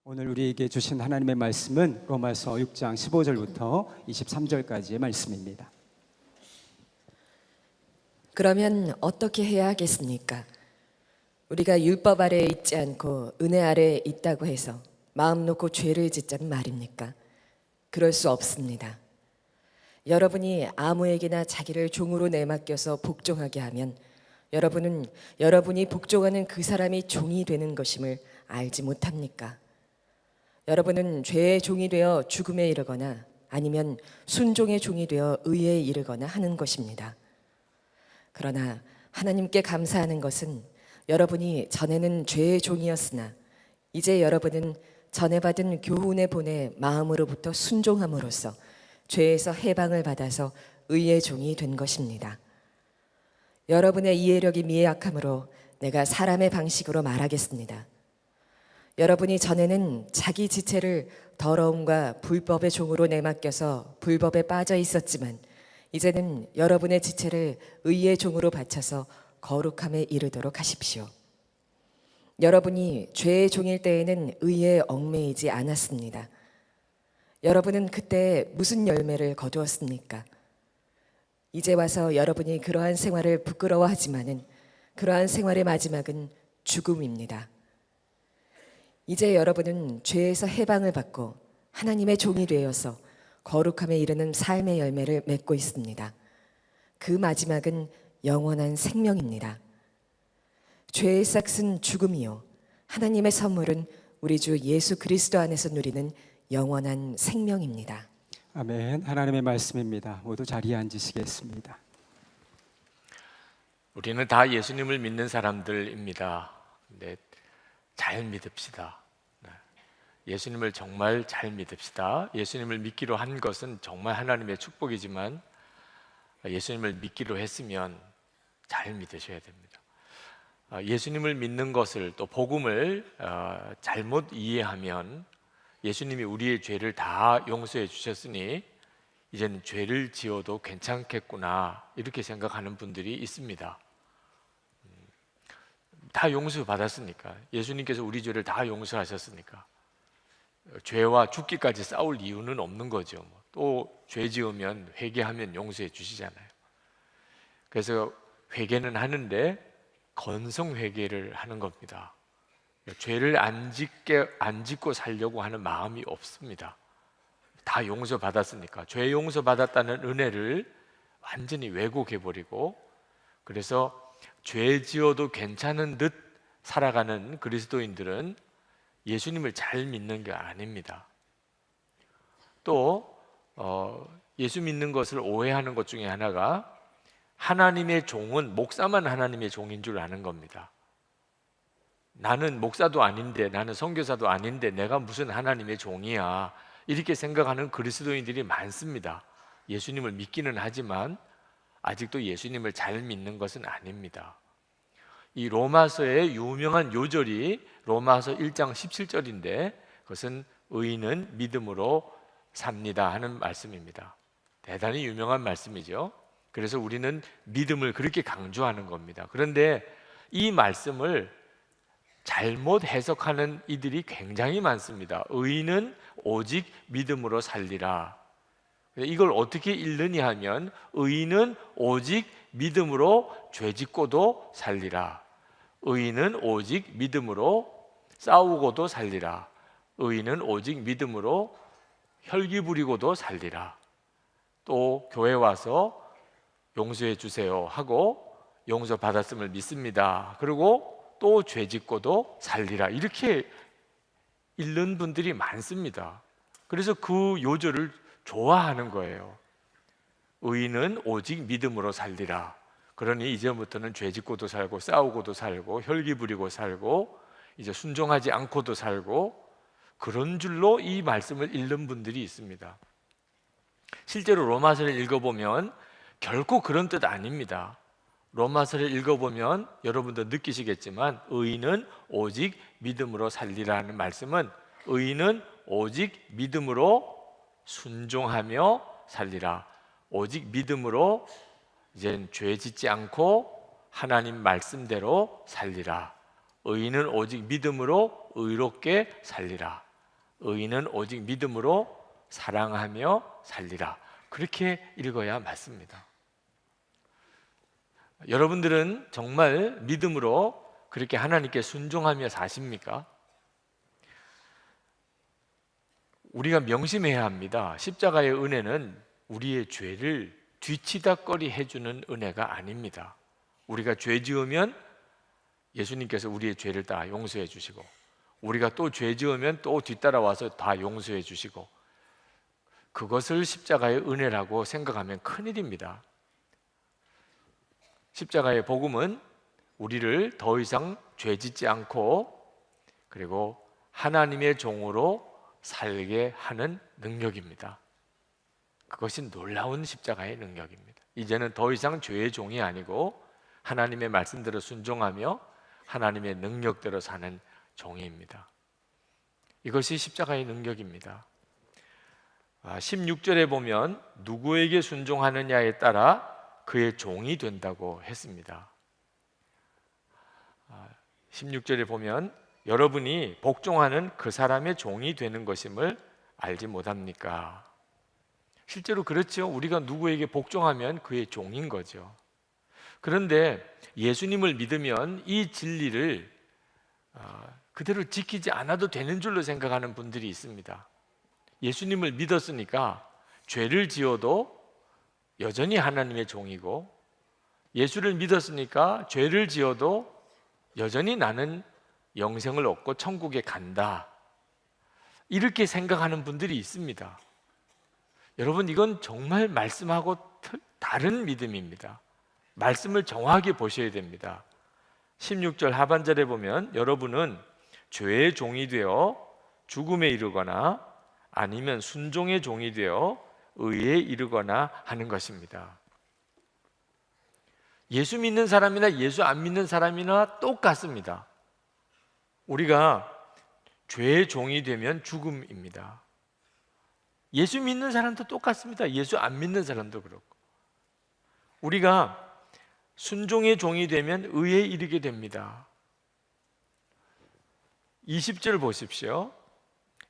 오늘 우리에게 주신 하나님의 말씀은 로마서 6장 15절부터 23절까지의 말씀입니다. 그러면 어떻게 해야 하겠습니까? 우리가 율법 아래에 있지 않고 은혜 아래에 있다고 해서 마음 놓고 죄를 짓자는 말입니까? 그럴 수 없습니다. 여러분이 아무에게나 자기를 종으로 내맡겨서 복종하게 하면 여러분은 여러분이 복종하는 그 사람이 종이 되는 것임을 알지 못합니까? 여러분은 죄의 종이 되어 죽음에 이르거나 아니면 순종의 종이 되어 의에 이르거나 하는 것입니다. 그러나 하나님께 감사하는 것은 여러분이 전에는 죄의 종이었으나 이제 여러분은 전에 받은 교훈의 본에 마음으로부터 순종함으로써 죄에서 해방을 받아서 의의 종이 된 것입니다. 여러분의 이해력이 미약함으로 내가 사람의 방식으로 말하겠습니다. 여러분이 전에는 자기 지체를 더러움과 불법의 종으로 내맡겨서 불법에 빠져 있었지만 이제는 여러분의 지체를 의의 종으로 바쳐서 거룩함에 이르도록 하십시오. 여러분이 죄의 종일 때에는 의에 얽매이지 않았습니다. 여러분은 그때 무슨 열매를 거두었습니까? 이제 와서 여러분이 그러한 생활을 부끄러워하지만은 그러한 생활의 마지막은 죽음입니다. 이제 여러분은 죄에서 해방을 받고 하나님의 종이 되어서 거룩함에 이르는 삶의 열매를 맺고 있습니다. 그 마지막은 영원한 생명입니다. 죄의 싹은 죽음이요 하나님의 선물은 우리 주 예수 그리스도 안에서 누리는 영원한 생명입니다. 아멘. 하나님의 말씀입니다. 모두 자리에 앉으시겠습니다. 우리는 다 예수님을 믿는 사람들입니다. 네, 잘 믿읍시다. 예수님을 정말 잘 믿읍시다. 예수님을 믿기로 한 것은 정말 하나님의 축복이지만 예수님을 믿기로 했으면 잘 믿으셔야 됩니다. 예수님을 믿는 것을 또 복음을 잘못 이해하면 예수님이 우리의 죄를 다 용서해 주셨으니 이제는 죄를 지어도 괜찮겠구나 이렇게 생각하는 분들이 있습니다. 다 용서받았으니까, 예수님께서 우리 죄를 다 용서하셨으니까 죄와 죽기까지 싸울 이유는 없는 거죠. 또 죄 지으면 회개하면 용서해 주시잖아요. 그래서 회개는 하는데 건성 회개를 하는 겁니다. 죄를 안 짓고 살려고 하는 마음이 없습니다. 다 용서받았으니까 죄 용서받았다는 은혜를 완전히 왜곡해버리고, 그래서 죄 지어도 괜찮은 듯 살아가는 그리스도인들은 예수님을 잘 믿는 게 아닙니다. 또 예수 믿는 것을 오해하는 것 중에 하나가 하나님의 종은 목사만 하나님의 종인 줄 아는 겁니다. 나는 목사도 아닌데, 나는 선교사도 아닌데 내가 무슨 하나님의 종이야 이렇게 생각하는 그리스도인들이 많습니다. 예수님을 믿기는 하지만 아직도 예수님을 잘 믿는 것은 아닙니다. 이 로마서의 유명한 요절이 로마서 1장 17절인데 그것은 의인은 믿음으로 삽니다 하는 말씀입니다. 대단히 유명한 말씀이죠. 그래서 우리는 믿음을 그렇게 강조하는 겁니다. 그런데 이 말씀을 잘못 해석하는 이들이 굉장히 많습니다. 의인은 오직 믿음으로 살리라. 이걸 어떻게 읽느냐 하면 의인은 오직 믿음으로 죄짓고도 살리라. 의인은 오직 믿음으로 싸우고도 살리라. 의인은 오직 믿음으로 혈기 부리고도 살리라. 또 교회 와서 용서해 주세요 하고 용서 받았음을 믿습니다. 그리고 또 죄짓고도 살리라. 이렇게 읽는 분들이 많습니다. 그래서 그 요절을 좋아하는 거예요. 의인은 오직 믿음으로 살리라. 그러니 이제부터는 죄짓고도 살고 싸우고도 살고 혈기 부리고 살고 이제 순종하지 않고도 살고, 그런 줄로 이 말씀을 읽는 분들이 있습니다. 실제로 로마서를 읽어보면 결코 그런 뜻 아닙니다. 로마서를 읽어보면 여러분도 느끼시겠지만 의인은 오직 믿음으로 살리라는 말씀은 의인은 오직 믿음으로 순종하며 살리라. 오직 믿음으로 이젠 죄 짓지 않고 하나님 말씀대로 살리라. 의인은 오직 믿음으로 의롭게 살리라. 의인은 오직 믿음으로 사랑하며 살리라. 그렇게 읽어야 맞습니다. 여러분들은 정말 믿음으로 그렇게 하나님께 순종하며 사십니까? 우리가 명심해야 합니다. 십자가의 은혜는 우리의 죄를 뒤치다꺼리 해주는 은혜가 아닙니다. 우리가 죄 지으면 예수님께서 우리의 죄를 다 용서해 주시고, 우리가 또 죄 지으면 또 뒤따라와서 다 용서해 주시고, 그것을 십자가의 은혜라고 생각하면 큰일입니다. 십자가의 복음은 우리를 더 이상 죄 짓지 않고 그리고 하나님의 종으로 살게 하는 능력입니다. 그것이 놀라운 십자가의 능력입니다. 이제는 더 이상 죄의 종이 아니고 하나님의 말씀대로 순종하며 하나님의 능력대로 사는 종입니다. 이것이 십자가의 능력입니다. 16절에 보면 누구에게 순종하느냐에 따라 그의 종이 된다고 했습니다. 16절에 보면 여러분이 복종하는 그 사람의 종이 되는 것임을 알지 못합니까? 실제로 그렇죠. 우리가 누구에게 복종하면 그의 종인 거죠. 그런데 예수님을 믿으면 이 진리를 그대로 지키지 않아도 되는 줄로 생각하는 분들이 있습니다. 예수님을 믿었으니까 죄를 지어도 여전히 하나님의 종이고, 예수를 믿었으니까 죄를 지어도 여전히 나는 영생을 얻고 천국에 간다, 이렇게 생각하는 분들이 있습니다. 여러분, 이건 정말 말씀하고 다른 믿음입니다. 말씀을 정확히 보셔야 됩니다. 16절 하반절에 보면 여러분은 죄의 종이 되어 죽음에 이르거나 아니면 순종의 종이 되어 의에 이르거나 하는 것입니다. 예수 믿는 사람이나 예수 안 믿는 사람이나 똑같습니다. 우리가 죄의 종이 되면 죽음입니다. 예수 믿는 사람도 똑같습니다. 예수 안 믿는 사람도 그렇고. 우리가 순종의 종이 되면 의에 이르게 됩니다. 20절 보십시오.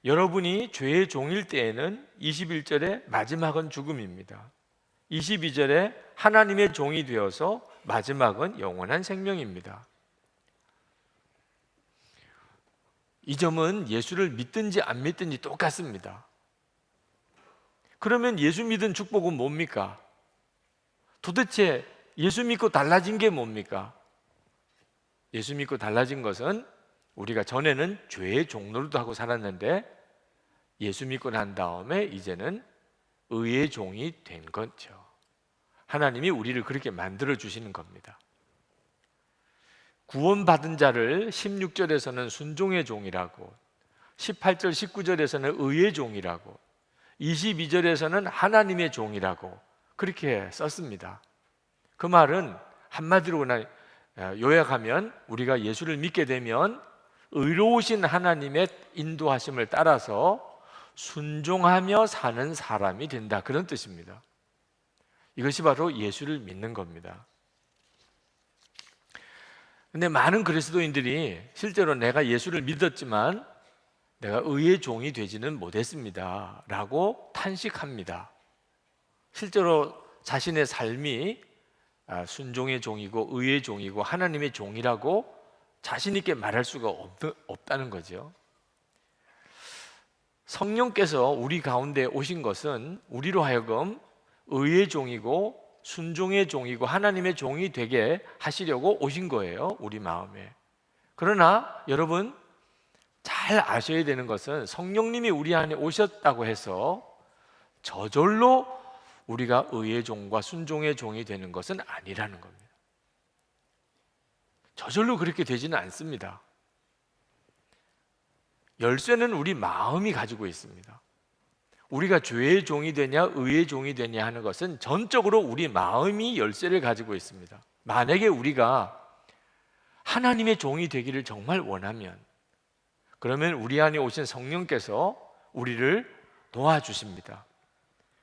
여러분이 죄의 종일 때에는 21절에 마지막은 죽음입니다. 22절에 하나님의 종이 되어서 마지막은 영원한 생명입니다. 이 점은 예수를 믿든지 안 믿든지 똑같습니다. 그러면 예수 믿은 축복은 뭡니까? 도대체 예수 믿고 달라진 게 뭡니까? 예수 믿고 달라진 것은 우리가 전에는 죄의 종노릇도 하고 살았는데 예수 믿고 난 다음에 이제는 의의 종이 된 거죠. 하나님이 우리를 그렇게 만들어 주시는 겁니다. 구원받은 자를 16절에서는 순종의 종이라고, 18절 19절에서는 의의 종이라고, 22절에서는 하나님의 종이라고 그렇게 썼습니다. 그 말은 한마디로 요약하면 우리가 예수를 믿게 되면 의로우신 하나님의 인도하심을 따라서 순종하며 사는 사람이 된다, 그런 뜻입니다. 이것이 바로 예수를 믿는 겁니다. 근데 많은 그리스도인들이 실제로 내가 예수를 믿었지만 내가 의의 종이 되지는 못했습니다 라고 탄식합니다. 실제로 자신의 삶이 순종의 종이고 의의 종이고 하나님의 종이라고 자신 있게 말할 수가 없다는 거죠. 성령께서 우리 가운데 오신 것은 우리로 하여금 의의 종이고 순종의 종이고 하나님의 종이 되게 하시려고 오신 거예요, 우리 마음에. 그러나 여러분 잘 아셔야 되는 것은 성령님이 우리 안에 오셨다고 해서 저절로 우리가 의의 종과 순종의 종이 되는 것은 아니라는 겁니다. 저절로 그렇게 되지는 않습니다. 열쇠는 우리 마음이 가지고 있습니다. 우리가 죄의 종이 되냐 의의 종이 되냐 하는 것은 전적으로 우리 마음이 열쇠를 가지고 있습니다. 만약에 우리가 하나님의 종이 되기를 정말 원하면, 그러면 우리 안에 오신 성령께서 우리를 도와주십니다.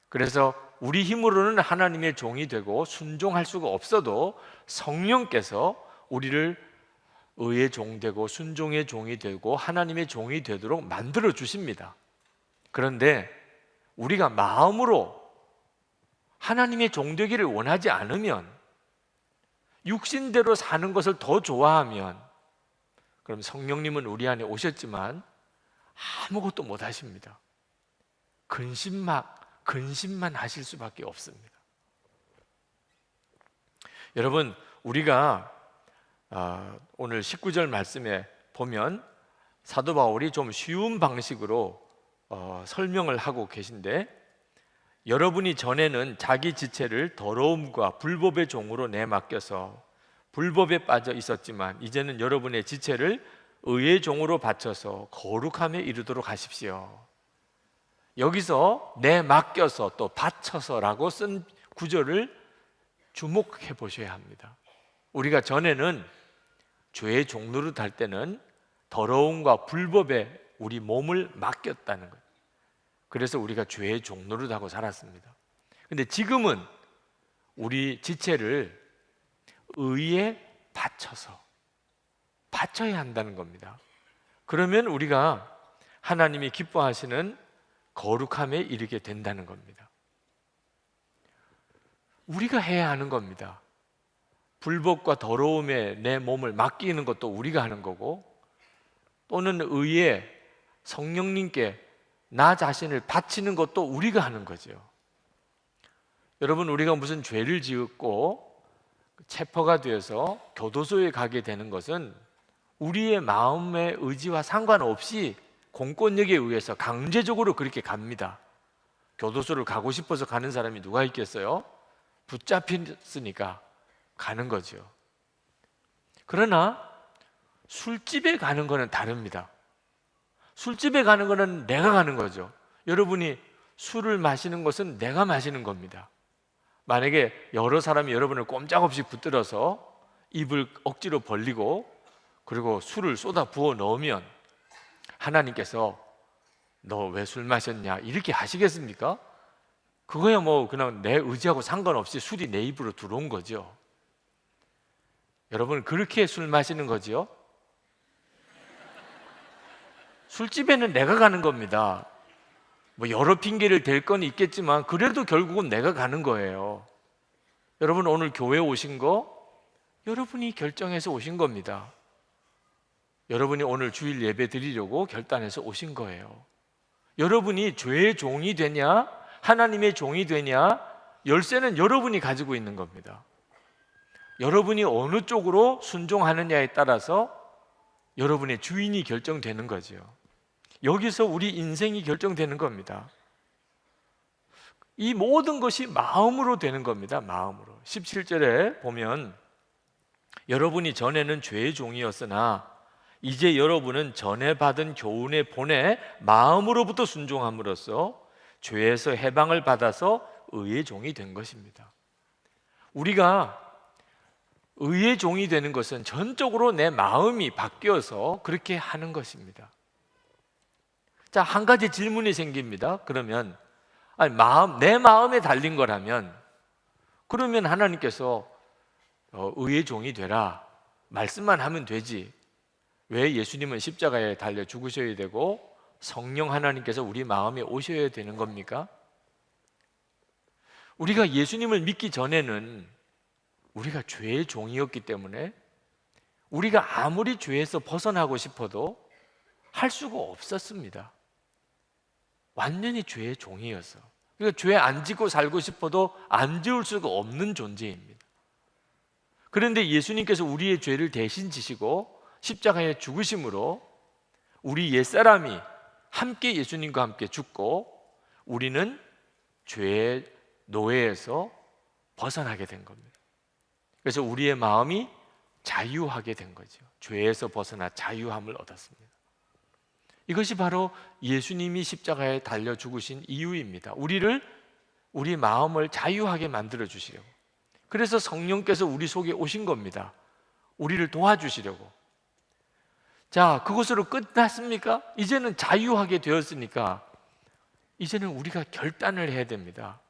그래서 우리 힘으로는 하나님의 종이 되고 순종할 수가 없어도 성령께서 우리를 의의 종 되고 순종의 종이 되고 하나님의 종이 되도록 만들어 주십니다. 그런데 우리가 마음으로 하나님의 종 되기를 원하지 않으면, 육신대로 사는 것을 더 좋아하면, 그럼 성령님은 우리 안에 오셨지만 아무것도 못 하십니다. 근심만 하실 수밖에 없습니다. 여러분, 우리가 오늘 19절 말씀에 보면 사도 바울이 좀 쉬운 방식으로 설명을 하고 계신데, 여러분이 전에는 자기 지체를 더러움과 불법의 종으로 내맡겨서 불법에 빠져 있었지만 이제는 여러분의 지체를 의의 종으로 바쳐서 거룩함에 이르도록 하십시오. 여기서 내맡겨서 또 바쳐서라고 쓴 구절을 주목해 보셔야 합니다. 우리가 전에는 죄의 종노릇 할 때는 더러움과 불법에 우리 몸을 맡겼다는 거예요. 그래서 우리가 죄의 종노릇하고 살았습니다. 근데 지금은 우리 지체를 의에 바쳐야 한다는 겁니다. 그러면 우리가 하나님이 기뻐하시는 거룩함에 이르게 된다는 겁니다. 우리가 해야 하는 겁니다. 불법과 더러움에 내 몸을 맡기는 것도 우리가 하는 거고, 또는 의에 성령님께 나 자신을 바치는 것도 우리가 하는 거죠. 여러분, 우리가 무슨 죄를 지었고 체포가 되어서 교도소에 가게 되는 것은 우리의 마음의 의지와 상관없이 공권력에 의해서 강제적으로 그렇게 갑니다. 교도소를 가고 싶어서 가는 사람이 누가 있겠어요? 붙잡혔으니까 가는 거죠. 그러나 술집에 가는 거는 다릅니다. 술집에 가는 거는 내가 가는 거죠. 여러분이 술을 마시는 것은 내가 마시는 겁니다. 만약에 여러 사람이 여러분을 꼼짝없이 붙들어서 입을 억지로 벌리고 그리고 술을 쏟아 부어 넣으면 하나님께서 너 왜 술 마셨냐 이렇게 하시겠습니까? 그거야 뭐 그냥 내 의지하고 상관없이 술이 내 입으로 들어온 거죠. 여러분, 그렇게 술 마시는 거죠? 술집에는 내가 가는 겁니다. 뭐 여러 핑계를 댈 건 있겠지만 그래도 결국은 내가 가는 거예요. 여러분, 오늘 교회 오신 거 여러분이 결정해서 오신 겁니다. 여러분이 오늘 주일 예배 드리려고 결단해서 오신 거예요. 여러분이 죄의 종이 되냐 하나님의 종이 되냐, 열쇠는 여러분이 가지고 있는 겁니다. 여러분이 어느 쪽으로 순종하느냐에 따라서 여러분의 주인이 결정되는 거죠. 여기서 우리 인생이 결정되는 겁니다. 이 모든 것이 마음으로 되는 겁니다. 마음으로. 17절에 보면 여러분이 전에는 죄의 종이었으나 이제 여러분은 전에 받은 교훈의 본에 마음으로부터 순종함으로써 죄에서 해방을 받아서 의의 종이 된 것입니다. 우리가 의의 종이 되는 것은 전적으로 내 마음이 바뀌어서 그렇게 하는 것입니다. 자, 한 가지 질문이 생깁니다. 그러면 내 마음에 달린 거라면, 그러면 하나님께서 의의 종이 되라 말씀만 하면 되지, 왜 예수님은 십자가에 달려 죽으셔야 되고 성령 하나님께서 우리 마음에 오셔야 되는 겁니까? 우리가 예수님을 믿기 전에는 우리가 죄의 종이었기 때문에 우리가 아무리 죄에서 벗어나고 싶어도 할 수가 없었습니다. 완전히 죄의 종이어서. 그러니까 죄 안 짓고 살고 싶어도 안 지을 수가 없는 존재입니다. 그런데 예수님께서 우리의 죄를 대신 지시고 십자가에 죽으심으로 우리 옛사람이 함께 예수님과 함께 죽고 우리는 죄의 노예에서 벗어나게 된 겁니다. 그래서 우리의 마음이 자유하게 된 거죠. 죄에서 벗어나 자유함을 얻었습니다. 이것이 바로 예수님이 십자가에 달려 죽으신 이유입니다. 우리 마음을 자유하게 만들어 주시려고. 그래서 성령께서 우리 속에 오신 겁니다. 우리를 도와주시려고. 자, 그것으로 끝났습니까? 이제는 자유하게 되었으니까 이제는 우리가 결단을 해야 됩니다.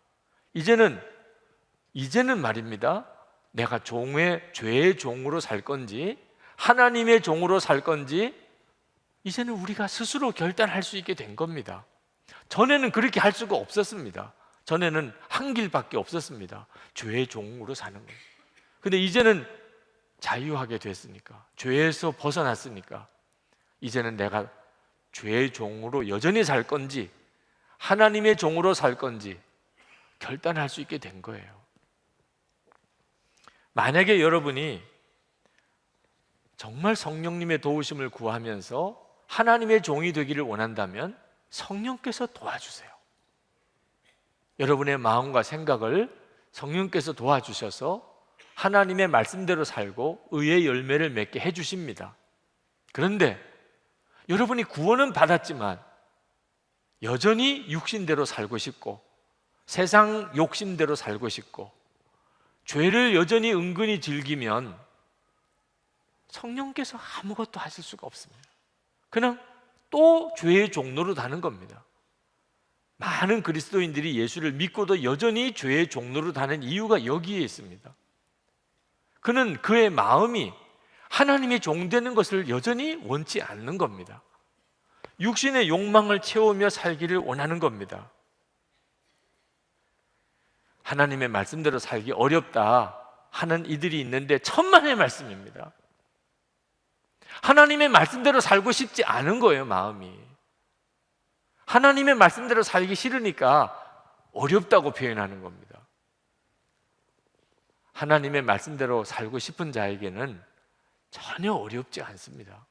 이제는 말입니다. 내가 죄의 종으로 살 건지 하나님의 종으로 살 건지 이제는 우리가 스스로 결단할 수 있게 된 겁니다. 전에는 그렇게 할 수가 없었습니다. 전에는 한 길밖에 없었습니다. 죄의 종으로 사는 거예요. 근데 이제는 자유하게 됐으니까, 죄에서 벗어났으니까 이제는 내가 죄의 종으로 여전히 살 건지 하나님의 종으로 살 건지 결단할 수 있게 된 거예요. 만약에 여러분이 정말 성령님의 도우심을 구하면서 하나님의 종이 되기를 원한다면 성령께서 도와주세요. 여러분의 마음과 생각을 성령께서 도와주셔서 하나님의 말씀대로 살고 의의 열매를 맺게 해주십니다. 그런데 여러분이 구원은 받았지만 여전히 육신대로 살고 싶고 세상 욕심대로 살고 싶고 죄를 여전히 은근히 즐기면 성령께서 아무것도 하실 수가 없습니다. 그냥 또 죄의 종로로 다는 겁니다. 많은 그리스도인들이 예수를 믿고도 여전히 죄의 종로로 다는 이유가 여기에 있습니다. 그는 그의 마음이 하나님의 종 되는 것을 여전히 원치 않는 겁니다. 육신의 욕망을 채우며 살기를 원하는 겁니다. 하나님의 말씀대로 살기 어렵다 하는 이들이 있는데 천만의 말씀입니다. 하나님의 말씀대로 살고 싶지 않은 거예요, 마음이. 하나님의 말씀대로 살기 싫으니까 어렵다고 표현하는 겁니다. 하나님의 말씀대로 살고 싶은 자에게는 전혀 어렵지 않습니다.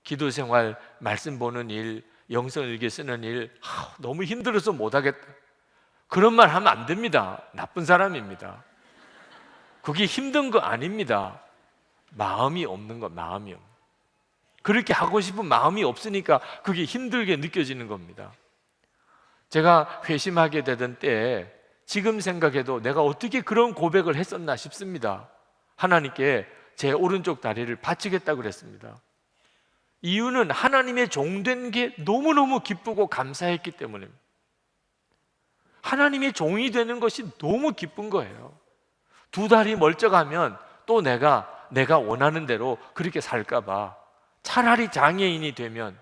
기도 생활, 말씀 보는 일, 영성 일기 쓰는 일, 너무 힘들어서 못하겠다. 그런 말 하면 안 됩니다. 나쁜 사람입니다. 그게 힘든 거 아닙니다. 마음이 없는 거, 마음이 없는. 그렇게 하고 싶은 마음이 없으니까 그게 힘들게 느껴지는 겁니다. 제가 회심하게 되던 때에 지금 생각해도 내가 어떻게 그런 고백을 했었나 싶습니다. 하나님께 제 오른쪽 다리를 바치겠다고 그랬습니다. 이유는 하나님의 종된 게 너무너무 기쁘고 감사했기 때문입니다. 하나님의 종이 되는 것이 너무 기쁜 거예요. 두 다리 멀쩡하면 또 내가 원하는 대로 그렇게 살까 봐 차라리 장애인이 되면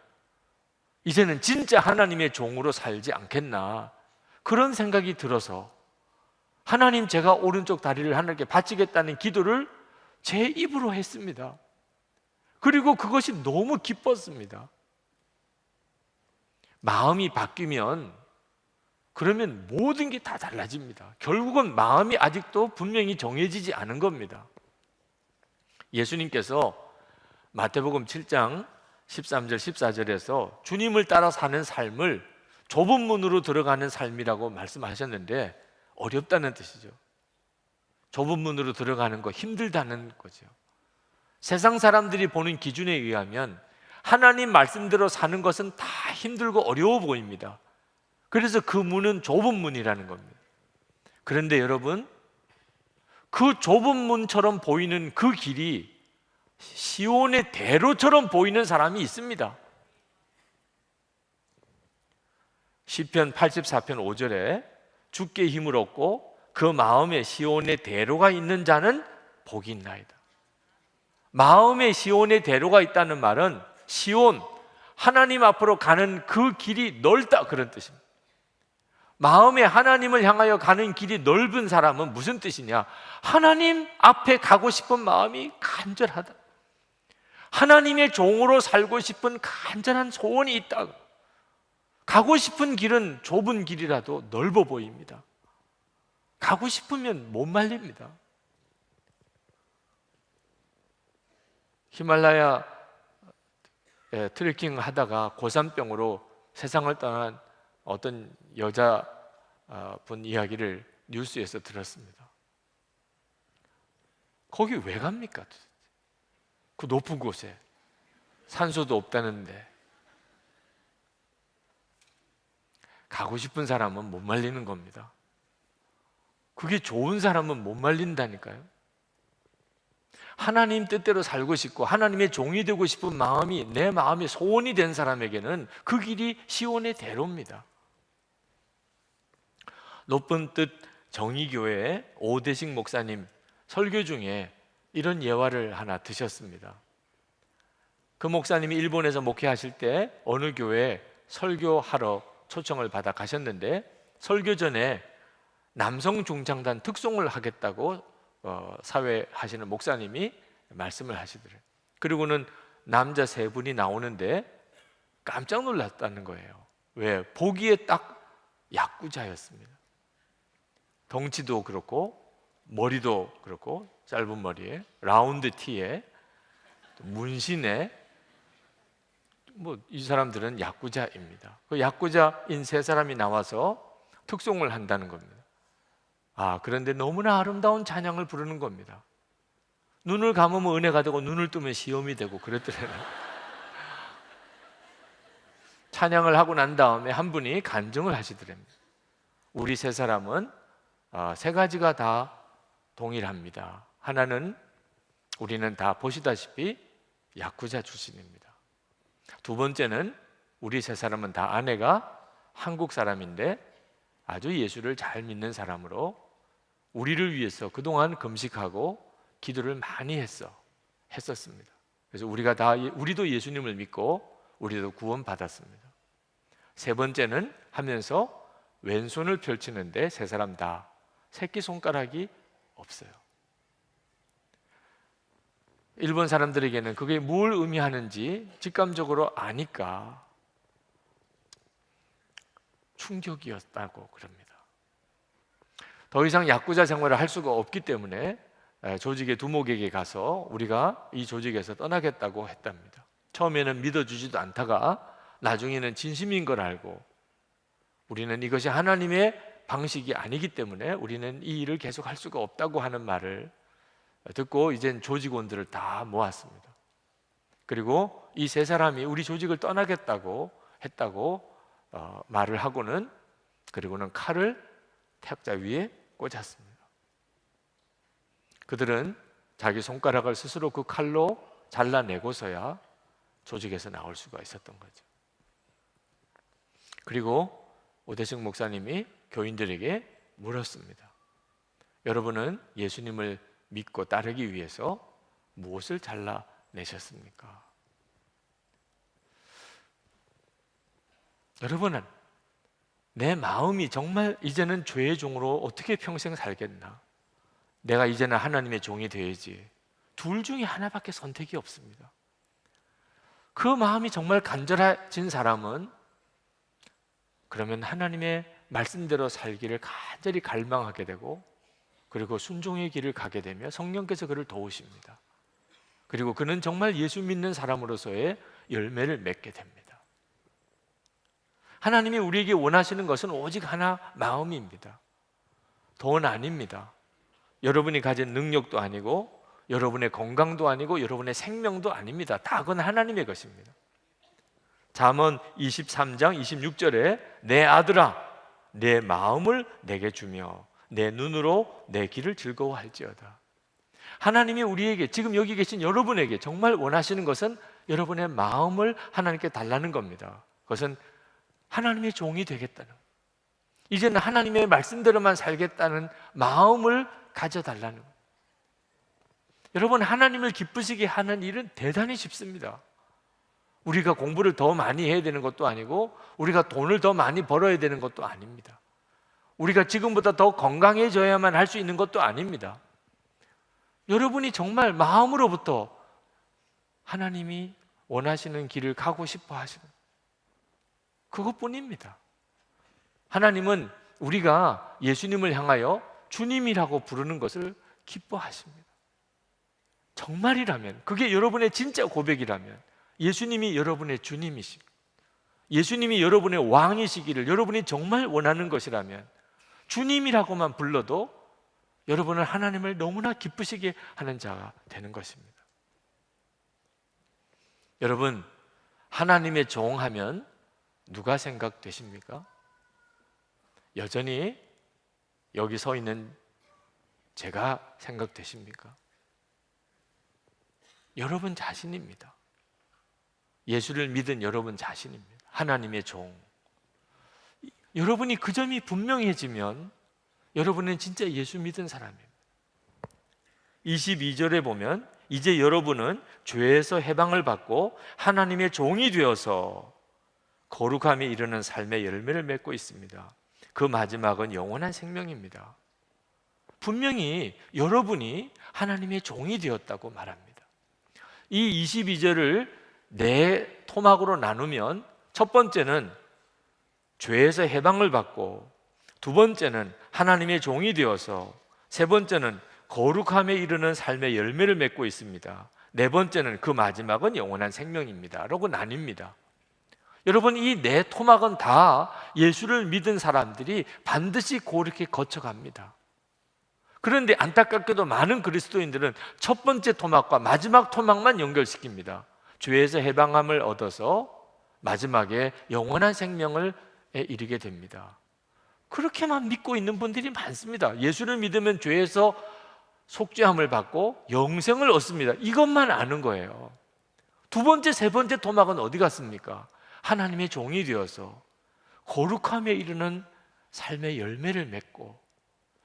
이제는 진짜 하나님의 종으로 살지 않겠나 그런 생각이 들어서 하나님, 제가 오른쪽 다리를 하나님께 바치겠다는 기도를 제 입으로 했습니다. 그리고 그것이 너무 기뻤습니다. 마음이 바뀌면 그러면 모든 게 다 달라집니다. 결국은 마음이 아직도 분명히 정해지지 않은 겁니다. 예수님께서 마태복음 7장 13절 14절에서 주님을 따라 사는 삶을 좁은 문으로 들어가는 삶이라고 말씀하셨는데 어렵다는 뜻이죠. 좁은 문으로 들어가는 거 힘들다는 거죠. 세상 사람들이 보는 기준에 의하면 하나님 말씀대로 사는 것은 다 힘들고 어려워 보입니다. 그래서 그 문은 좁은 문이라는 겁니다. 그런데 여러분, 그 좁은 문처럼 보이는 그 길이 시온의 대로처럼 보이는 사람이 있습니다. 시편 84편 5절에 주께 힘을 얻고 그 마음에 시온의 대로가 있는 자는 복이 있나이다. 마음에 시온의 대로가 있다는 말은 시온, 하나님 앞으로 가는 그 길이 넓다 그런 뜻입니다. 마음에 하나님을 향하여 가는 길이 넓은 사람은 무슨 뜻이냐? 하나님 앞에 가고 싶은 마음이 간절하다. 하나님의 종으로 살고 싶은 간절한 소원이 있다. 가고 싶은 길은 좁은 길이라도 넓어 보입니다. 가고 싶으면 못 말립니다. 히말라야 트레킹 하다가 고산병으로 세상을 떠난 어떤 여자분 이야기를 뉴스에서 들었습니다. 거기 왜 갑니까? 그 높은 곳에 산소도 없다는데. 가고 싶은 사람은 못 말리는 겁니다. 그게 좋은 사람은 못 말린다니까요. 하나님 뜻대로 살고 싶고 하나님의 종이 되고 싶은 마음이 내 마음의 소원이 된 사람에게는 그 길이 시온의 대로입니다. 높은 뜻 정의교회 오대식 목사님 설교 중에 이런 예화를 하나 드셨습니다. 그 목사님이 일본에서 목회하실 때 어느 교회에 설교하러 초청을 받아 가셨는데 설교 전에 남성 중창단 특송을 하겠다고 사회하시는 목사님이 말씀을 하시더래요. 그리고는 남자 세 분이 나오는데 깜짝 놀랐다는 거예요. 왜? 보기에 딱 야쿠자였습니다. 덩치도 그렇고 머리도 그렇고 짧은 머리에 라운드 티에 문신에 이 사람들은 야쿠자입니다. 그 야쿠자인 세 사람이 나와서 특송을 한다는 겁니다. 그런데 너무나 아름다운 찬양을 부르는 겁니다. 눈을 감으면 은혜가 되고 눈을 뜨면 시험이 되고 그랬더래요. 찬양을 하고 난 다음에 한 분이 간증을 하시더랍니다. 우리 세 사람은 세 가지가 다 동일합니다. 하나는 우리는 다 보시다시피 야쿠자 출신입니다. 두 번째는 우리 세 사람은 다 아내가 한국 사람인데 아주 예수를 잘 믿는 사람으로 우리를 위해서 그동안 금식하고 기도를 많이 했었습니다. 그래서 우리도 예수님을 믿고 우리도 구원받았습니다. 세 번째는 하면서 왼손을 펼치는데 세 사람 다 새끼손가락이 없어요. 일본 사람들에게는 그게 뭘 의미하는지 직감적으로 아니까 충격이었다고 그럽니다. 더 이상 야쿠자 생활을 할 수가 없기 때문에 조직의 두목에게 가서 우리가 이 조직에서 떠나겠다고 했답니다. 처음에는 믿어주지도 않다가 나중에는 진심인 걸 알고 우리는 이것이 하나님의 방식이 아니기 때문에 우리는 이 일을 계속 할 수가 없다고 하는 말을 듣고 이젠 조직원들을 다 모았습니다. 그리고 이 세 사람이 우리 조직을 떠나겠다고 했다고 말을 하고는 그리고는 칼을 태학자 위에 꽂았습니다. 그들은 자기 손가락을 스스로 그 칼로 잘라내고서야 조직에서 나올 수가 있었던 거죠. 그리고 오대식 목사님이 교인들에게 물었습니다. 여러분은 예수님을 믿고 따르기 위해서 무엇을 잘라내셨습니까? 여러분은 내 마음이 정말 이제는 죄의 종으로 어떻게 평생 살겠나? 내가 이제는 하나님의 종이 되어야지. 둘 중에 하나밖에 선택이 없습니다. 그 마음이 정말 간절해진 사람은 그러면 하나님의 말씀대로 살기를 간절히 갈망하게 되고 그리고 순종의 길을 가게 되며 성령께서 그를 도우십니다. 그리고 그는 정말 예수 믿는 사람으로서의 열매를 맺게 됩니다. 하나님이 우리에게 원하시는 것은 오직 하나, 마음입니다. 돈 아닙니다. 여러분이 가진 능력도 아니고 여러분의 건강도 아니고 여러분의 생명도 아닙니다. 다 그건 하나님의 것입니다. 잠언 23장 26절에 내 아들아 내 마음을 내게 주며 내 눈으로 내 길을 즐거워할지어다. 하나님이 우리에게 지금 여기 계신 여러분에게 정말 원하시는 것은 여러분의 마음을 하나님께 달라는 겁니다. 그것은 하나님의 종이 되겠다는, 이제는 하나님의 말씀대로만 살겠다는 마음을 가져달라는 거예요. 여러분, 하나님을 기쁘시게 하는 일은 대단히 쉽습니다. 우리가 공부를 더 많이 해야 되는 것도 아니고 우리가 돈을 더 많이 벌어야 되는 것도 아닙니다. 우리가 지금보다 더 건강해져야만 할 수 있는 것도 아닙니다. 여러분이 정말 마음으로부터 하나님이 원하시는 길을 가고 싶어 하시는 그것뿐입니다. 하나님은 우리가 예수님을 향하여 주님이라고 부르는 것을 기뻐하십니다. 정말이라면, 그게 여러분의 진짜 고백이라면 예수님이 여러분의 주님이시고 예수님이 여러분의 왕이시기를 여러분이 정말 원하는 것이라면 주님이라고만 불러도 여러분은 하나님을 너무나 기쁘시게 하는 자가 되는 것입니다. 여러분, 하나님의 종 하면 누가 생각되십니까? 여전히 여기 서 있는 제가 생각되십니까? 여러분 자신입니다. 예수를 믿은 여러분 자신입니다. 하나님의 종. 여러분이 그 점이 분명해지면 여러분은 진짜 예수 믿은 사람입니다. 22절에 보면 이제 여러분은 죄에서 해방을 받고 하나님의 종이 되어서 거룩함에 이르는 삶의 열매를 맺고 있습니다. 그 마지막은 영원한 생명입니다. 분명히 여러분이 하나님의 종이 되었다고 말합니다. 이 22절을 네 토막으로 나누면 첫 번째는 죄에서 해방을 받고, 두 번째는 하나님의 종이 되어서, 세 번째는 거룩함에 이르는 삶의 열매를 맺고 있습니다. 네 번째는 그 마지막은 영원한 생명입니다 라고 나뉩니다. 여러분, 이 네 토막은 다 예수를 믿은 사람들이 반드시 그렇게 거쳐갑니다. 그런데 안타깝게도 많은 그리스도인들은 첫 번째 토막과 마지막 토막만 연결시킵니다. 죄에서 해방함을 얻어서 마지막에 영원한 생명을 이르게 됩니다. 그렇게만 믿고 있는 분들이 많습니다. 예수를 믿으면 죄에서 속죄함을 받고 영생을 얻습니다. 이것만 아는 거예요. 두 번째, 세 번째 토막은 어디 갔습니까? 하나님의 종이 되어서 거룩함에 이르는 삶의 열매를 맺고,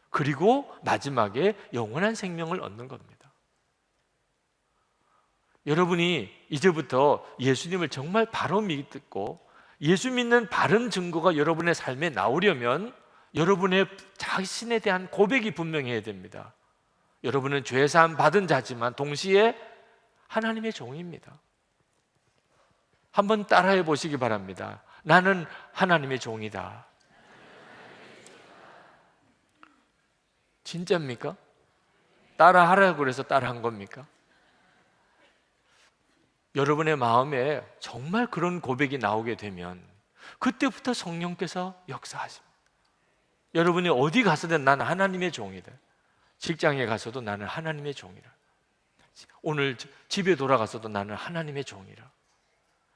그리고 마지막에 영원한 생명을 얻는 겁니다. 여러분이 이제부터 예수님을 정말 바로 믿고 예수 믿는 바른 증거가 여러분의 삶에 나오려면 여러분의 자신에 대한 고백이 분명해야 됩니다. 여러분은 죄사함 받은 자지만 동시에 하나님의 종입니다. 한번 따라해 보시기 바랍니다. 나는 하나님의 종이다. 진짜입니까? 따라하라고 그래서 따라한 겁니까? 여러분의 마음에 정말 그런 고백이 나오게 되면 그때부터 성령께서 역사하십니다. 여러분이 어디 가서든 나는 하나님의 종이다. 직장에 가서도 나는 하나님의 종이라. 오늘 집에 돌아가서도 나는 하나님의 종이라.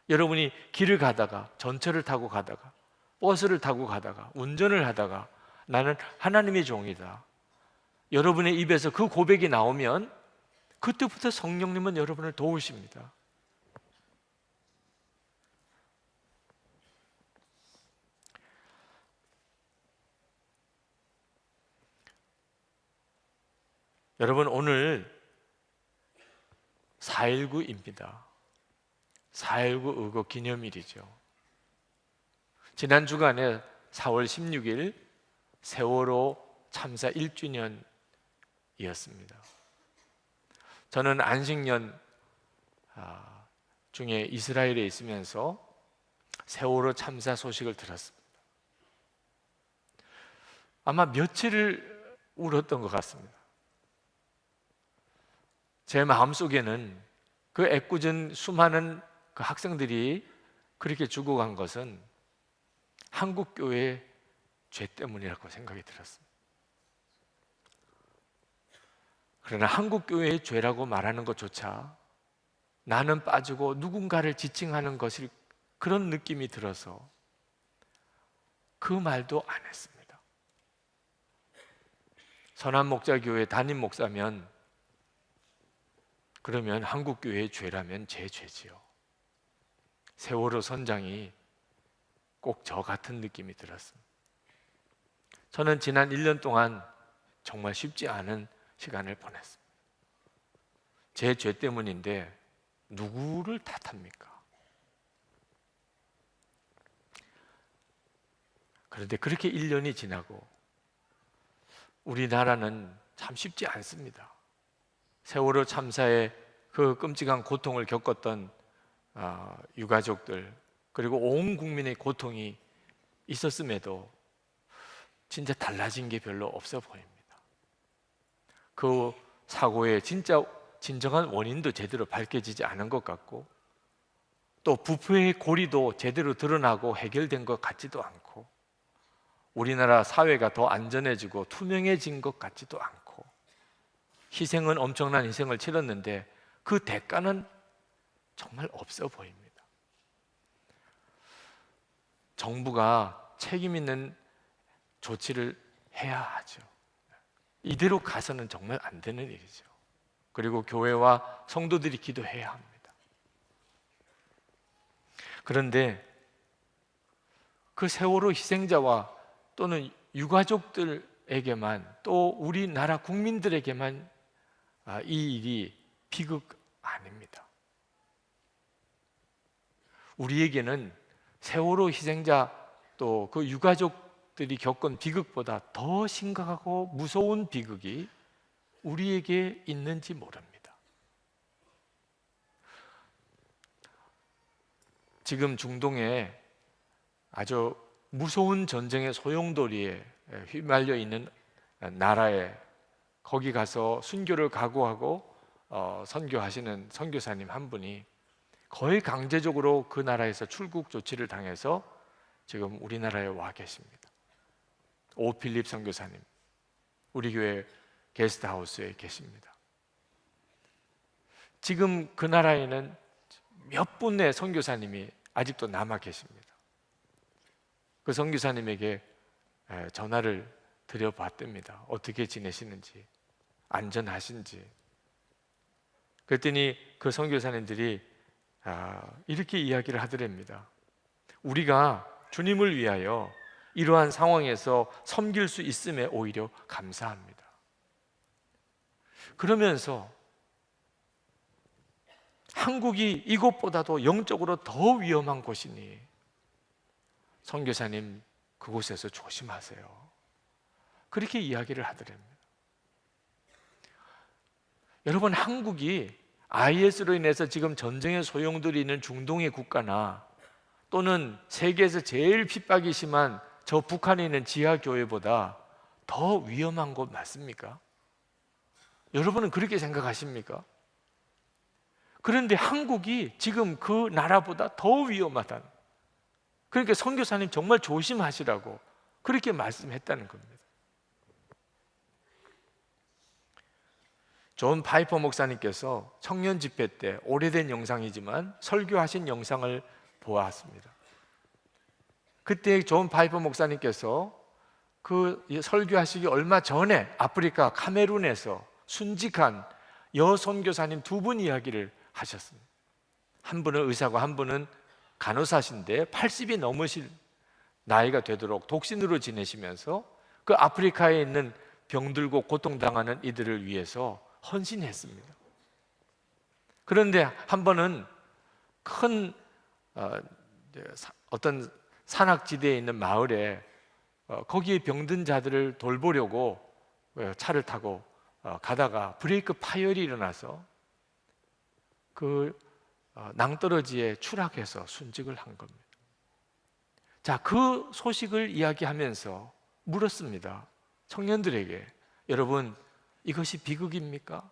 여러분이 길을 가다가, 전철을 타고 가다가, 버스를 타고 가다가, 운전을 하다가 나는 하나님의 종이다. 여러분의 입에서 그 고백이 나오면 그때부터 성령님은 여러분을 도우십니다. 여러분, 오늘 4.19입니다. 4.19 의거 기념일이죠. 지난 주간에 4월 16일 세월호 참사 1주년이었습니다. 저는 안식년 중에 이스라엘에 있으면서 세월호 참사 소식을 들었습니다. 아마 며칠을 울었던 것 같습니다. 제 마음속에는 그 애꿎은 수많은 그 학생들이 그렇게 죽어간 것은 한국교회의 죄 때문이라고 생각이 들었습니다. 그러나 한국교회의 죄라고 말하는 것조차 나는 빠지고 누군가를 지칭하는 것이 그런 느낌이 들어서 그 말도 안 했습니다. 선한목자교회 담임 목사면, 그러면 한국교회의 죄라면 제 죄지요. 세월호 선장이 꼭 저 같은 느낌이 들었습니다. 저는 지난 1년 동안 정말 쉽지 않은 시간을 보냈습니다. 제 죄 때문인데 누구를 탓합니까? 그런데 그렇게 1년이 지나고 우리나라는 참 쉽지 않습니다. 세월호 참사의 그 끔찍한 고통을 겪었던 유가족들, 그리고 온 국민의 고통이 있었음에도 진짜 달라진 게 별로 없어 보입니다. 그 사고의 진정한 원인도 제대로 밝혀지지 않은 것 같고, 또 부패의 고리도 제대로 드러나고 해결된 것 같지도 않고, 우리나라 사회가 더 안전해지고 투명해진 것 같지도 않고, 희생은 엄청난 희생을 치렀는데 그 대가는 정말 없어 보입니다. 정부가 책임 있는 조치를 해야 하죠. 이대로 가서는 정말 안 되는 일이죠. 그리고 교회와 성도들이 기도해야 합니다. 그런데 그 세월호 희생자와 또는 유가족들에게만, 또 우리나라 국민들에게만 이 일이 비극 아닙니다. 우리에게는 세월호 희생자 또 그 유가족들이 겪은 비극보다 더 심각하고 무서운 비극이 우리에게 있는지 모릅니다. 지금 중동에 아주 무서운 전쟁의 소용돌이에 휘말려 있는 나라에 거기 가서 순교를 각오하고 선교하시는 선교사님 한 분이 거의 강제적으로 그 나라에서 출국 조치를 당해서 지금 우리나라에 와 계십니다. 오필립 선교사님, 우리 교회 게스트하우스에 계십니다. 지금 그 나라에는 몇 분의 선교사님이 아직도 남아 계십니다. 그 선교사님에게 전화를 드려봤답니다. 어떻게 지내시는지, 안전하신지. 그랬더니 그 선교사님들이 이렇게 이야기를 하더랍니다. 우리가 주님을 위하여 이러한 상황에서 섬길 수 있음에 오히려 감사합니다. 그러면서 한국이 이곳보다도 영적으로 더 위험한 곳이니 선교사님 그곳에서 조심하세요. 그렇게 이야기를 하더랍니다. 여러분, 한국이 IS로 인해서 지금 전쟁의 소용돌이 있는 중동의 국가나 또는 세계에서 제일 핍박이 심한 저 북한에 있는 지하교회보다 더 위험한 곳 맞습니까? 여러분은 그렇게 생각하십니까? 그런데 한국이 지금 그 나라보다 더 위험하다는, 그러니까 선교사님 정말 조심하시라고 그렇게 말씀했다는 겁니다. 존 파이퍼 목사님께서 청년 집회 때 오래된 영상이지만 설교하신 영상을 보았습니다. 그때 존 파이퍼 목사님께서 그 설교하시기 얼마 전에 아프리카 카메룬에서 순직한 여선교사님 두 분 이야기를 하셨습니다. 한 분은 의사고 한 분은 간호사신데 80이 넘으실 나이가 되도록 독신으로 지내시면서 그 아프리카에 있는 병들고 고통당하는 이들을 위해서 헌신했습니다. 그런데 한 번은 큰 어떤 산악지대에 있는 마을에 거기에 병든 자들을 돌보려고 차를 타고 가다가 브레이크 파열이 일어나서 그 낭떠러지에 추락해서 순직을 한 겁니다. 자, 그 소식을 이야기하면서 물었습니다. 청년들에게, 여러분, 이것이 비극입니까?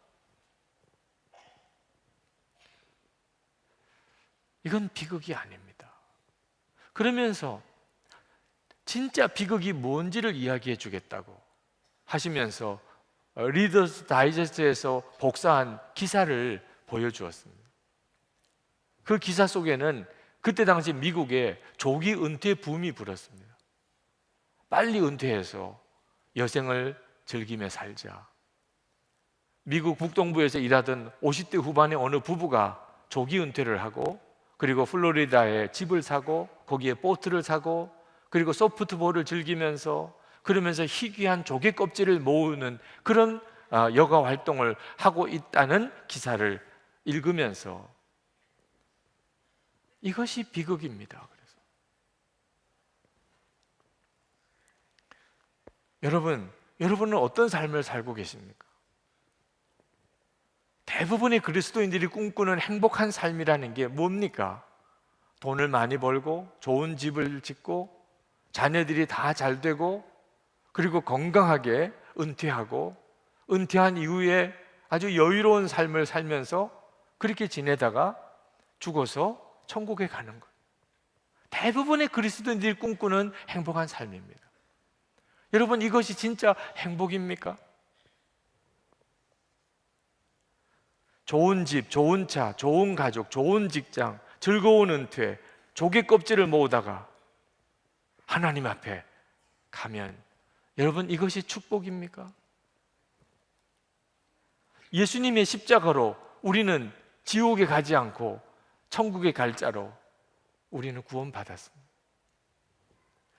이건 비극이 아닙니다. 그러면서 진짜 비극이 뭔지를 이야기해 주겠다고 하시면서 리더스 다이제스트에서 복사한 기사를 보여주었습니다. 그 기사 속에는 그때 당시 미국에 조기 은퇴 붐이 불었습니다. 빨리 은퇴해서 여생을 즐기며 살자. 미국 북동부에서 일하던 50대 후반의 어느 부부가 조기 은퇴를 하고 그리고 플로리다에 집을 사고 거기에 보트를 사고 그리고 소프트볼을 즐기면서 그러면서 희귀한 조개 껍질을 모으는 그런 여가 활동을 하고 있다는 기사를 읽으면서 이것이 비극입니다. 그래서 여러분은 어떤 삶을 살고 계십니까? 대부분의 그리스도인들이 꿈꾸는 행복한 삶이라는 게 뭡니까? 돈을 많이 벌고 좋은 집을 짓고 자녀들이 다 잘 되고 그리고 건강하게 은퇴하고 은퇴한 이후에 아주 여유로운 삶을 살면서 그렇게 지내다가 죽어서 천국에 가는 거예요. 대부분의 그리스도인들이 꿈꾸는 행복한 삶입니다. 여러분, 이것이 진짜 행복입니까? 좋은 집, 좋은 차, 좋은 가족, 좋은 직장, 즐거운 은퇴, 조개 껍질을 모으다가 하나님 앞에 가면 여러분, 이것이 축복입니까? 예수님의 십자가로 우리는 지옥에 가지 않고 천국에 갈 자로 우리는 구원받았습니다.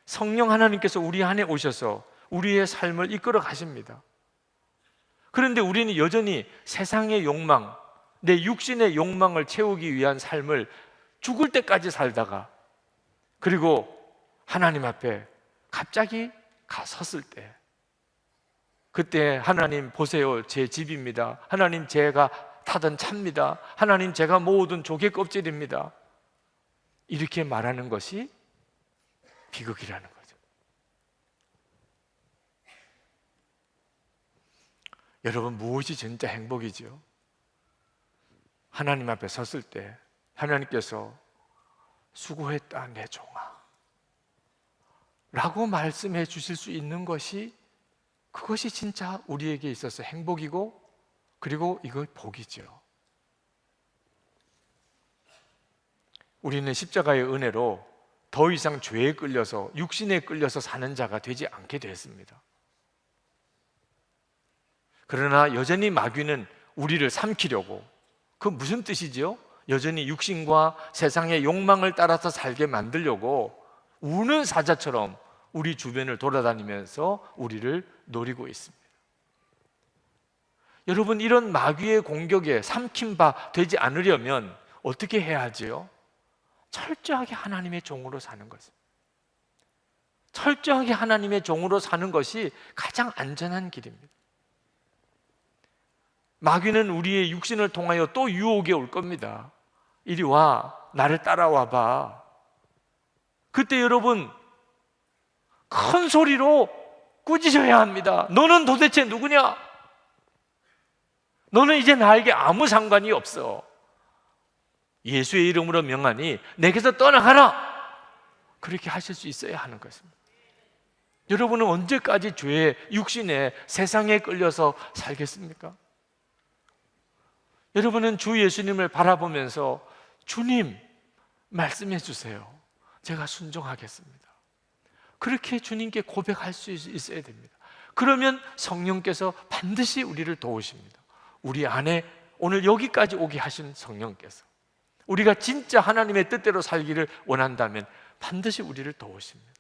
성령 하나님께서 우리 안에 오셔서 우리의 삶을 이끌어 가십니다. 그런데 우리는 여전히 세상의 욕망, 내 육신의 욕망을 채우기 위한 삶을 죽을 때까지 살다가, 그리고 하나님 앞에 갑자기 섰을 때, 그때 하나님 보세요, 제 집입니다. 하나님 제가 타던 차입니다. 하나님 제가 모으던 조개 껍질입니다. 이렇게 말하는 것이 비극이라는 거죠. 여러분, 무엇이 진짜 행복이죠? 하나님 앞에 섰을 때 하나님께서 수고했다 내 종아 라고 말씀해 주실 수 있는 것이, 그것이 진짜 우리에게 있어서 행복이고, 그리고 이거 복이죠. 우리는 십자가의 은혜로 더 이상 죄에 끌려서, 육신에 끌려서 사는 자가 되지 않게 됐습니다. 그러나 여전히 마귀는 우리를 삼키려고, 그 무슨 뜻이죠? 여전히 육신과 세상의 욕망을 따라서 살게 만들려고 우는 사자처럼 우리 주변을 돌아다니면서 우리를 노리고 있습니다. 여러분, 이런 마귀의 공격에 삼킨 바 되지 않으려면 어떻게 해야 하지요? 철저하게 하나님의 종으로 사는 것입니다. 철저하게 하나님의 종으로 사는 것이 가장 안전한 길입니다. 마귀는 우리의 육신을 통하여 또 유혹에 올 겁니다. 이리 와, 나를 따라와 봐. 그때 여러분 큰 소리로 꾸짖어야 합니다. 너는 도대체 누구냐? 너는 이제 나에게 아무 상관이 없어. 예수의 이름으로 명하니 내게서 떠나가라. 그렇게 하실 수 있어야 하는 것입니다. 여러분은 언제까지 죄에, 육신에, 세상에 끌려서 살겠습니까? 여러분은 주 예수님을 바라보면서 주님 말씀해 주세요. 제가 순종하겠습니다. 그렇게 주님께 고백할 수 있어야 됩니다. 그러면 성령께서 반드시 우리를 도우십니다. 우리 안에 오늘 여기까지 오게 하신 성령께서, 우리가 진짜 하나님의 뜻대로 살기를 원한다면 반드시 우리를 도우십니다.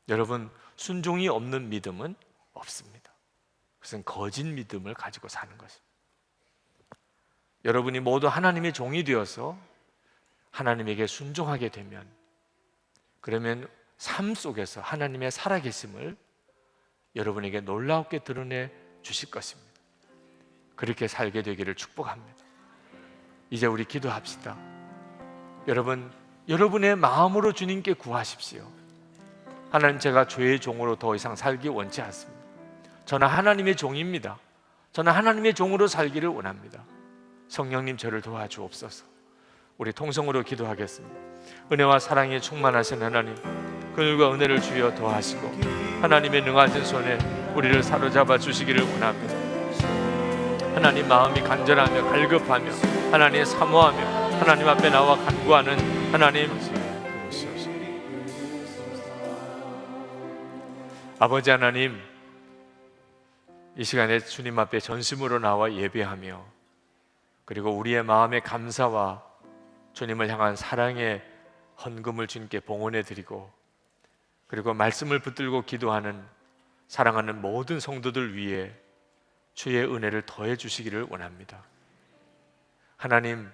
여러분, 순종이 없는 믿음은 없습니다. 그것은 거짓 믿음을 가지고 사는 것입니다. 여러분이 모두 하나님의 종이 되어서 하나님에게 순종하게 되면, 그러면 삶 속에서 하나님의 살아계심을 여러분에게 놀랍게 드러내 주실 것입니다. 그렇게 살게 되기를 축복합니다. 이제 우리 기도합시다. 여러분, 여러분의 마음으로 주님께 구하십시오. 하나님, 제가 죄의 종으로 더 이상 살기 원치 않습니다. 저는 하나님의 종입니다. 저는 하나님의 종으로 살기를 원합니다. 성령님, 저를 도와주옵소서. 우리 통성으로 기도하겠습니다. 은혜와 사랑에 충만하신 하나님, 긍휼과 은혜를 주여 더하시고 하나님의 능하신 손에 우리를 사로잡아 주시기를 원합니다. 하나님, 마음이 간절하며 갈급하며 하나님 사모하며 하나님 앞에 나와 간구하는 하나님, 아버지 하나님, 이 시간에 주님 앞에 전심으로 나와 예배하며, 그리고 우리의 마음의 감사와 주님을 향한 사랑의 헌금을 주님께 봉헌해 드리고, 그리고 말씀을 붙들고 기도하는 사랑하는 모든 성도들 위해 주의 은혜를 더해 주시기를 원합니다. 하나님,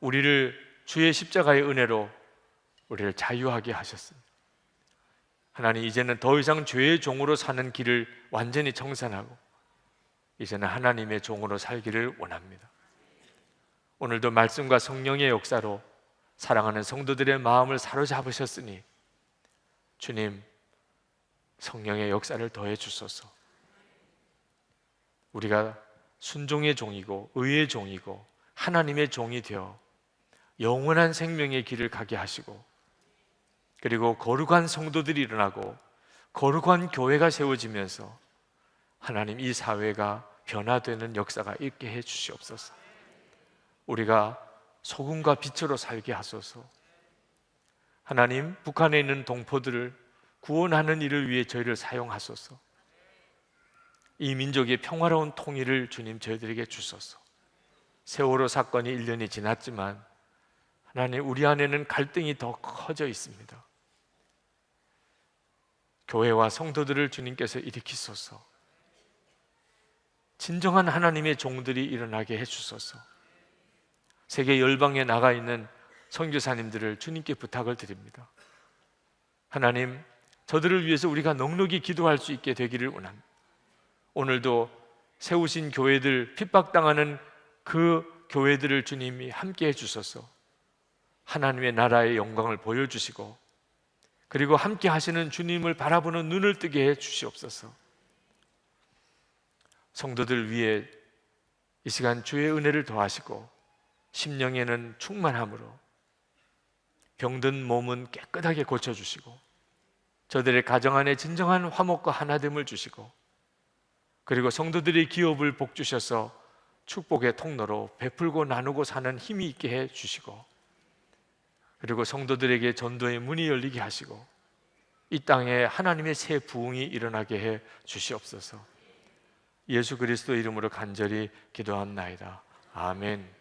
우리를 주의 십자가의 은혜로 우리를 자유하게 하셨습니다. 하나님, 이제는 더 이상 죄의 종으로 사는 길을 완전히 청산하고 이제는 하나님의 종으로 살기를 원합니다. 오늘도 말씀과 성령의 역사로 사랑하는 성도들의 마음을 사로잡으셨으니 주님, 성령의 역사를 더해 주소서. 우리가 순종의 종이고 의의 종이고 하나님의 종이 되어 영원한 생명의 길을 가게 하시고, 그리고 거룩한 성도들이 일어나고 거룩한 교회가 세워지면서 하나님, 이 사회가 변화되는 역사가 있게 해 주시옵소서. 우리가 소금과 빛으로 살게 하소서. 하나님, 북한에 있는 동포들을 구원하는 일을 위해 저희를 사용하소서. 이 민족의 평화로운 통일을 주님 저희들에게 주소서. 세월호 사건이 1년이 지났지만 하나님, 우리 안에는 갈등이 더 커져 있습니다. 교회와 성도들을 주님께서 일으키소서. 진정한 하나님의 종들이 일어나게 해주소서. 세계 열방에 나가 있는 선교사님들을 주님께 부탁을 드립니다. 하나님, 저들을 위해서 우리가 넉넉히 기도할 수 있게 되기를 원합니다. 오늘도 세우신 교회들, 핍박당하는 그 교회들을 주님이 함께 해주셔서 하나님의 나라의 영광을 보여주시고, 그리고 함께 하시는 주님을 바라보는 눈을 뜨게 해 주시옵소서. 성도들 위해 이 시간 주의 은혜를 더하시고 심령에는 충만함으로 병든 몸은 깨끗하게 고쳐주시고, 저들의 가정 안에 진정한 화목과 하나됨을 주시고, 그리고 성도들의 기업을 복주셔서 축복의 통로로 베풀고 나누고 사는 힘이 있게 해 주시고, 그리고 성도들에게 전도의 문이 열리게 하시고 이 땅에 하나님의 새 부흥이 일어나게 해 주시옵소서. 예수 그리스도 이름으로 간절히 기도합나이다. 아멘.